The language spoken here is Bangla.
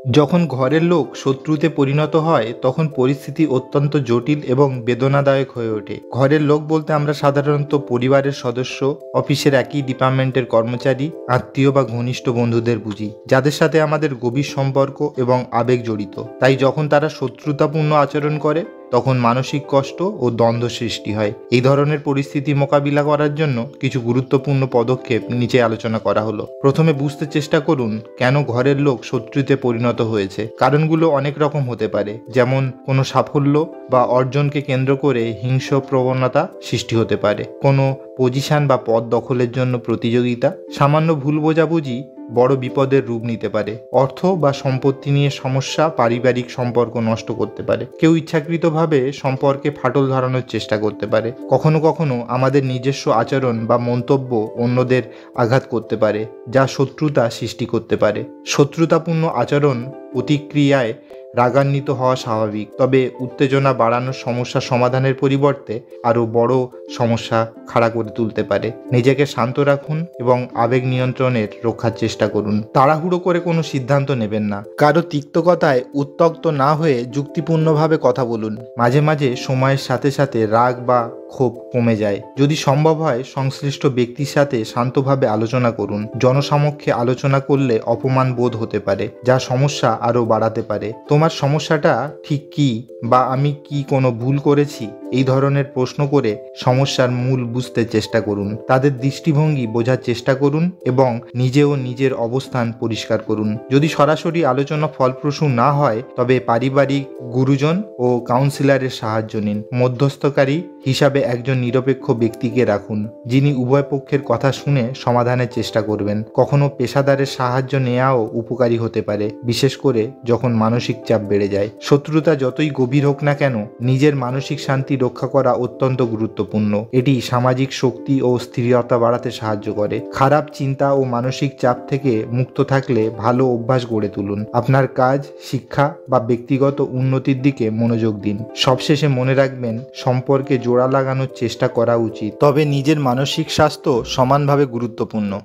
যখন ঘরের লোক শত্রুতে পরিণত হয় তখন পরিস্থিতি অত্যন্ত জটিল এবং বেদনাদায়ক হয়ে ওঠে। ঘরের লোক বলতে আমরা সাধারণত পরিবারের সদস্য, অফিসের একই ডিপার্টমেন্টের কর্মচারী, আত্মীয় বা ঘনিষ্ঠ বন্ধুদের বুঝি, যাদের সাথে আমাদের গভীর সম্পর্ক এবং আবেগ জড়িত। তাই যখন তারা শত্রুতাপূর্ণ আচরণ করে তখন মানসিক কষ্ট ও দ্বন্দ্ব সৃষ্টি হয়। এই ধরনের পরিস্থিতি মোকাবিলা করার জন্য কিছু গুরুত্বপূর্ণ পদক্ষেপ নিচে আলোচনা করা হলো। প্রথমে বুঝতে চেষ্টা করুন কেন ঘরের লোক শত্রুতে পরিণত হয়েছে। কারণগুলো অনেক রকম হতে পারে, যেমন কোনো সাফল্য বা অর্জনকে কেন্দ্র করে হিংস্র প্রবণতা সৃষ্টি হতে পারে, কোনো পজিশন বা পদ দখলের জন্য প্রতিযোগিতা, সামান্য ভুল বোঝাবুঝি বড় বিপদের রূপ নিতে পারে, অর্থ বা সম্পত্তি নিয়ে সমস্যা পারিবারিক সম্পর্ক নষ্ট করতে পারে, কেউ ইচ্ছাকৃতভাবে সম্পর্কে ফাটল ধরানোর চেষ্টা করতে পারে, কখনো কখনো আমাদের নিজস্ব আচরণ বা মন্তব্য অন্যদের আঘাত করতে পারে, যা শত্রুতা সৃষ্টি করতে পারে। শত্রুতাপূর্ণ আচরণ প্রতিক্রিয়ায় রাগান্বিত হওয়া স্বাভাবিক, তবে উত্তেজনা বাড়ানোর সমস্যা সমাধানের পরিবর্তে আরও বড় সমস্যা খাড়া করে তুলতে পারে। নিজেকে শান্ত রাখুন এবং আবেগ নিয়ন্ত্রণের রক্ষার চেষ্টা করুন। তাড়াহুড়ো করে কোনো সিদ্ধান্ত নেবেন না। কারো তিক্তকথায় উত্ত্যক্ত না হয়ে যুক্তিপূর্ণভাবে কথা বলুন। মাঝে মাঝে সময়ের সাথে সাথে রাগ বা ক্ষোভ কমে যায়। যদি সম্ভব হয় সংশ্লিষ্ট ব্যক্তির সাথে শান্তভাবে আলোচনা করুন। জনসমক্ষে আলোচনা করলে অপমান বোধ হতে পারে, যা সমস্যা আরও বাড়াতে পারে। তোমার সমস্যাটা ঠিক কী, বা আমি কি কোনো ভুল করেছি, এই ধরনের প্রশ্ন করে সমস্যার মূল বুঝতে চেষ্টা করুন। তাদের দৃষ্টিভঙ্গি বোঝার চেষ্টা করুন এবং নিজেও নিজের অবস্থান পরিষ্কার করুন। যদি সরাসরি আলোচনা ফলপ্রসূ না হয় তবে পারিবারিক গুরুজন ও কাউন্সিলরের সাহায্য নিন। মধ্যস্থকারী হিসাবে একজন নিরপেক্ষ ব্যক্তিকে রাখুন, যিনি উভয় পক্ষের কথা শুনে সমাধানের চেষ্টা করবেন। কখনো পেশাদারের সাহায্য নেওয়াও উপকারী হতে পারে, বিশেষ করে যখন মানসিক চাপ বেড়ে যায়। শত্রুতা যতই গভীর হোক না কেন, নিজের মানসিক শান্তি রক্ষা করা অত্যন্ত গুরুত্বপূর্ণ। এটি সামাজিক শক্তি ও স্থিরতা বাড়াতে সাহায্য করে। খারাপ চিন্তা ও মানসিক চাপ থেকে মুক্ত থাকলে ভালো অভ্যাস গড়ে তুলুন। আপনার কাজ, শিক্ষা বা ব্যক্তিগত উন্নতির দিকে মনোযোগ দিন। সবশেষে মনে রাখবেন, সম্পর্কে জোড়া লাগানোর চেষ্টা করা উচিত, তবে নিজের মানসিক স্বাস্থ্য সমানভাবে গুরুত্বপূর্ণ।